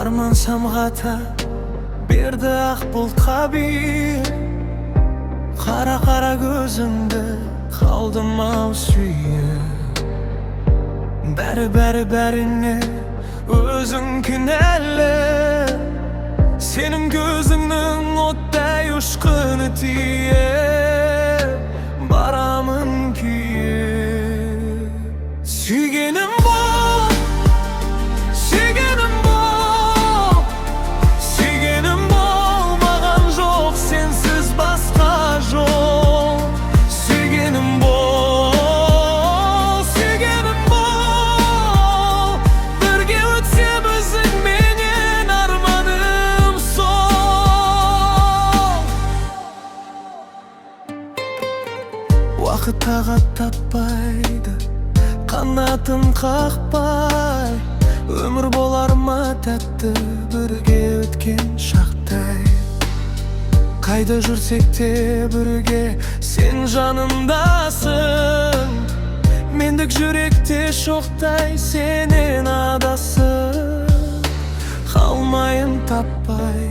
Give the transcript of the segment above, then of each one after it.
армансам ғата берді ақ бұлтқа бейіл. Қара көзіңді қалдым ау сүйіп. Бәріне өзің кінәлі. Senin gözünün otтай ұшқыны тиіп, барамын күйіп. Сүйгенім бол, сүйгенім бол, сүйгенім бол, маған жоқ сенсіз басқа жол. Сүйгенім бол, сүйгенім бол, бірге өтсем өзіңменен арманым сол. Уақыт тағат таппайды, қанатын қақпай. Өмір болар ма тәтті бірге өткен шақтай. Қайда жүрсек те бірге сен жанымдасың. Мендік жүректе шоқтай сенен адасып. Қалмайын таппай,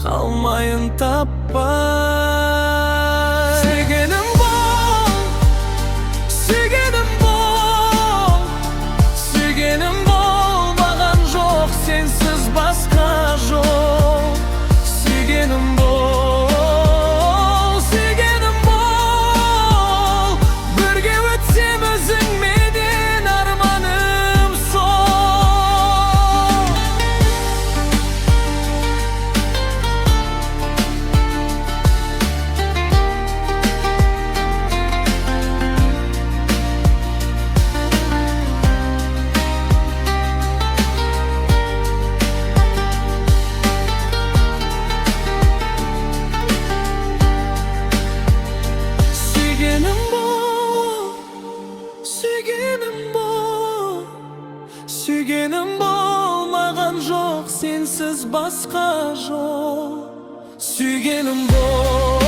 қалмайын таппай. Сүйгенім бол, сүйгенім бол, сүйгенім бол, маған жоқ сенсіз басқа жол. Сүйгенім бол, сүйгенім бол, бірге өтсем өзіңменен арманым сол. Сүйгенім бол, сүйгенім бол, сүйгенім бол, маған жоқ сенсіз басқа жол. Сүйгенім бол,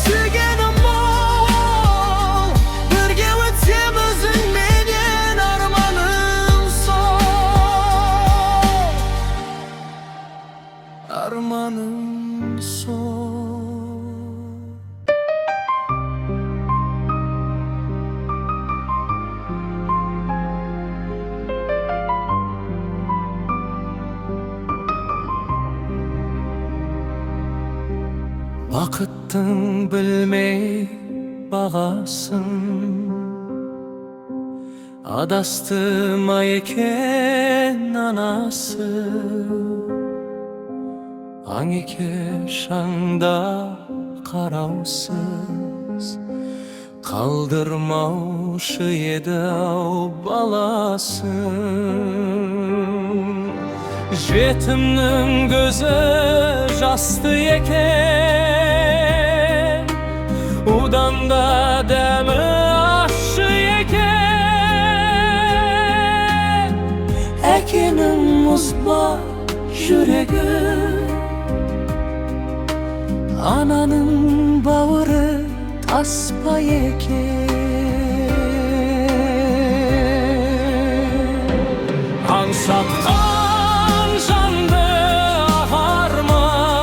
сүйгенім бол, бірге өтсем өзіңменен арманым сол. Арманым сол. Бақыттың білмей бағасын, адасты ма екен анасы. Аң екеш аңда қараусыз, қалдырмаушы еді ау баласын. Жетімнің көзі жасты екен, удан да дәмі ащы екен. Әкенің мұз бар жүрегі, ананың бауыры тас па екен. Аңсатқан жанды ағарман,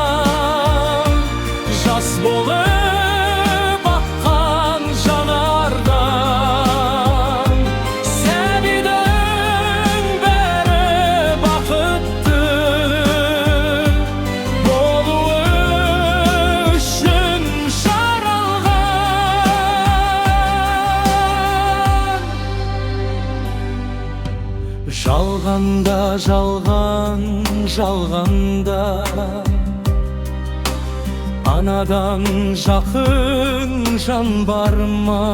жас болып аққан жанардан. Сәбидің бәрі бақытты болуы үшін жаралған. Жалғанда жалғанда анадан жақын жан бар ма?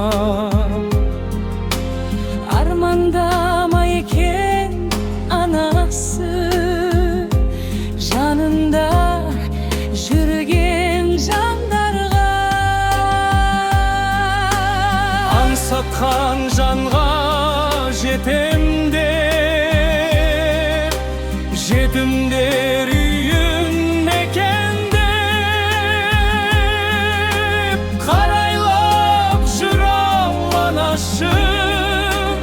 Армандама екен анасы, жанында жүрген жандарға. Аңсатқан жанға жетем деп, жетімдер үйін мекендеп, қарайлап жүр ау анашым.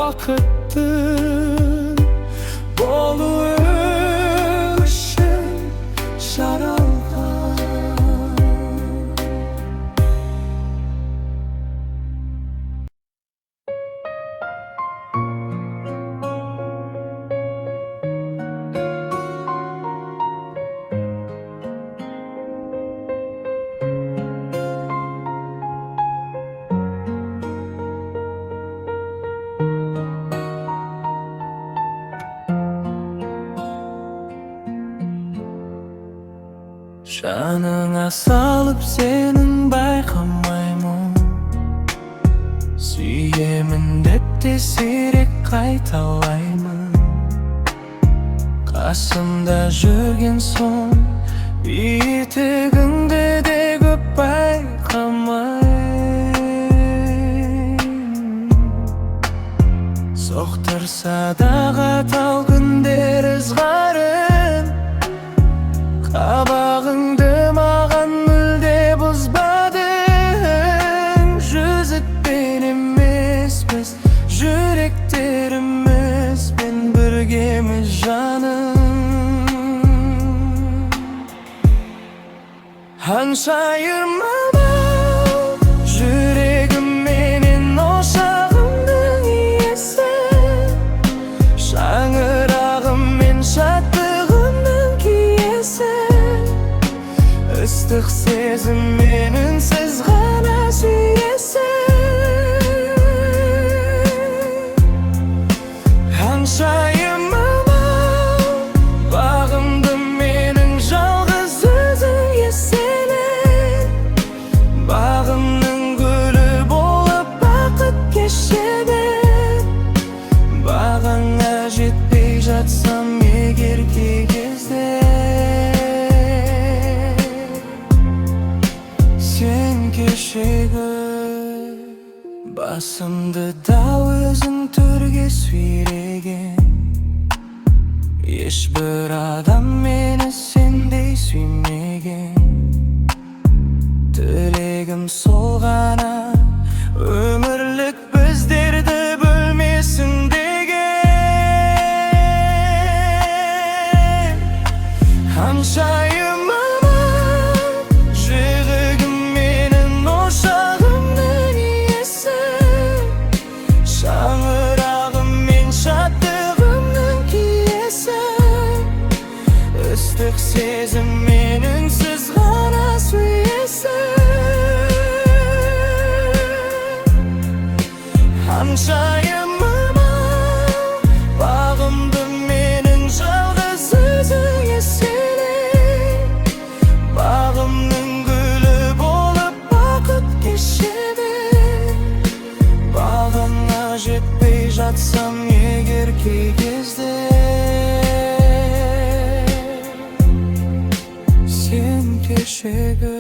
бақытты болу үшін жаралған. Жаныңа салып сенің байқамаймын, сүйемін деп те сирек қайталаймын. Қасымда жүрген соң етігіңді де көп байқамаймын. Соқтырса дағы тал күндер ызғарын, қабағыңды маған мүлде бұзбадың. Жүзікпен емес біз, жүректерімізбен біргеміз жаным. Ханшайымым жүрегім менен ошағымның иесі, шаңырағым мен шаттығымның киесі. Ыстық сезім менің сіз ғана сүйесі. Ханшайымым бағымды менің жалғыз өзің еселер, бағымның гүлі болып бақыт кешеді. Бағаңа жетпей жатсам егер кей кезде, сен кешегі. Басымды да өзің төрге сүйреген, ешбір адам мені сендей сүймеген. Тілегім сол ғана, өмірлік біздерді бөлмесін деген. Ханшайымым жүрегім менің ошағымның иесі, шаңырағым мен шаттығымның киесі. Ыстық сезім менің сіз ғана сүйесі. Ханшайымым бағымды менің жалғыз өзің еселер, бағымның гүлі болып бақыт кешеді. Бағыңа жетпей жатсам егер кей кезде, сен кешегі.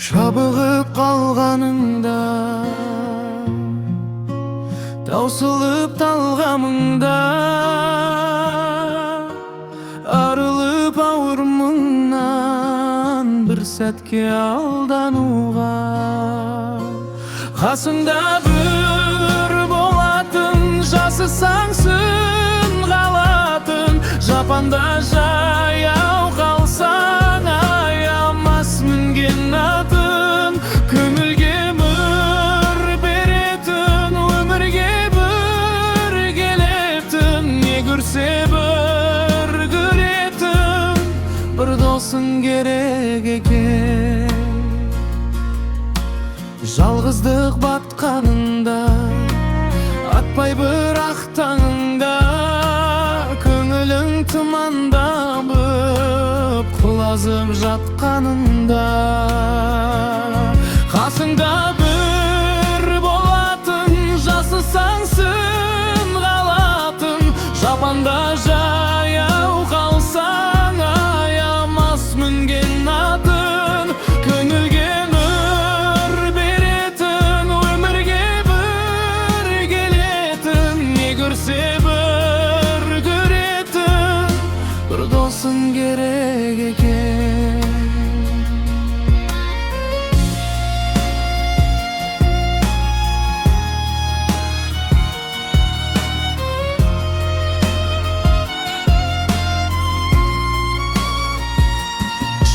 Жабығып қалғаныңда, таусылып талғамыңда, арылып ауыр мұңнан бір сәтке алдануға. Қасыңда бір болатын, жасысаңсың қалатын, жапанда жаяу қалсаң аямас мінген атын. Көңілге мөр беретін, өмірге бір келетін, не көрсе бір көретін, бір досың керек екен. yalnızlık batkanında, atpay bırak tağında, köngülüň tymanda büp kulazyp жатkanında. Kasıngda bir bolatyn, jasysaňsın galatyn, japanda jaýaw kalsaň ayamas müngen atyn. Köngülge nur beretin, ömürge bir geletin, ne görse bir göretin, bir dostun gerek eken.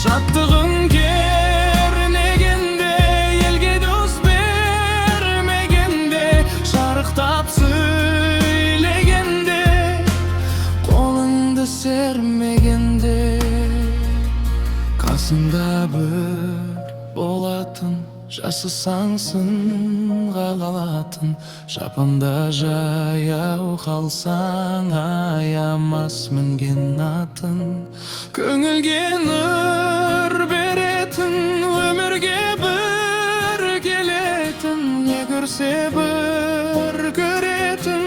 Şattığın gernegende, elge dost bermegende, şarıktap söylegende, kolundu sermegende. Kasında bir bolatın, jasysaňsın galatyn, japanda jaýaw kalsaň ayamas müngen atyn. Köngülge nur beretin, ömürge bir geletin, ne görse bir göretin,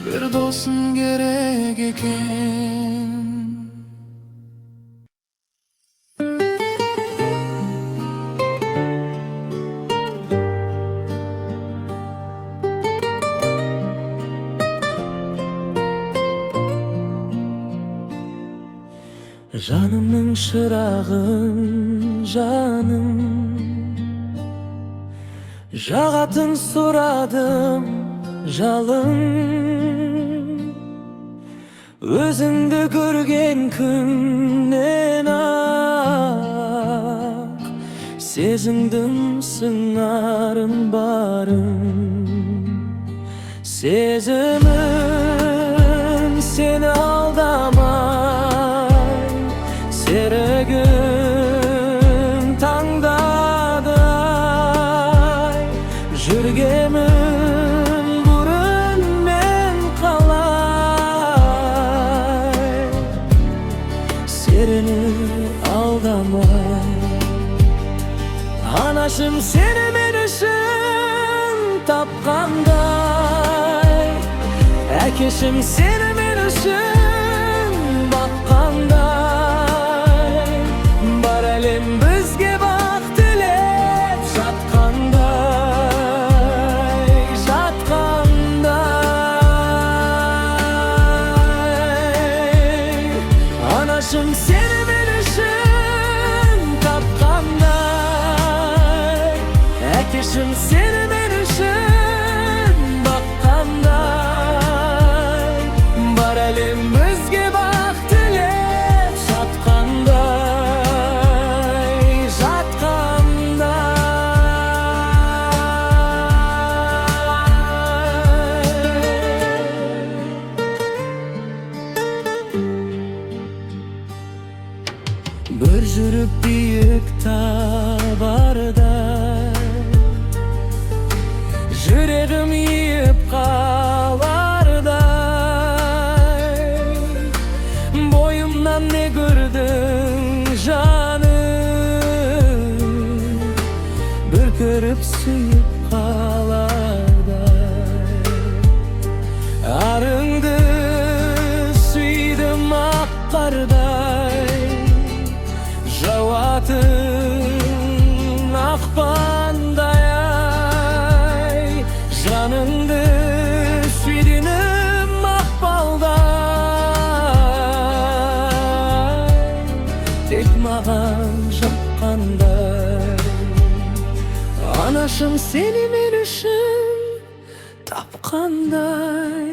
bir dostun gerek eken. Janımın şırağın canım, jagatın suradım jalın. Özüňdi görgen künden ak, seziňdim sınarın barın. Sezimim seni aldamay, seregim tangdaday, jürgemin burun men kalay. Serini aldamay, anaşım seni men üçün tapkanday, äkeşim seni men üçün bakkanday. Bar elim bizge bak dilep жатkanday, жатkanday. Anaşım seni men üçün tapkanday, äkeşim seni men üçün bakkanday. Bar elim bizge bak dilep жатkanday, жатkanday. Bir jürüp büyük tabarday, yüreğim yiyip kalarday. Boyumdan ne gördün canım, bir görüp suyup kalarday. Arındı suydum akkarday, javatın akpanday. Janındı süydinim akbalday, tek mağan jakkanday. Anaşım seni men üçün tapkanday,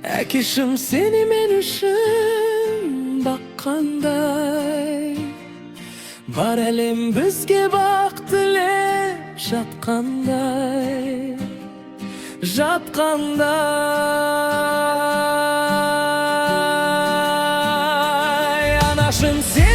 äkeşim seni men üçün bakkanday. Bar elim bizge bak dilep жатkanday, жатkanday. Anaşım seni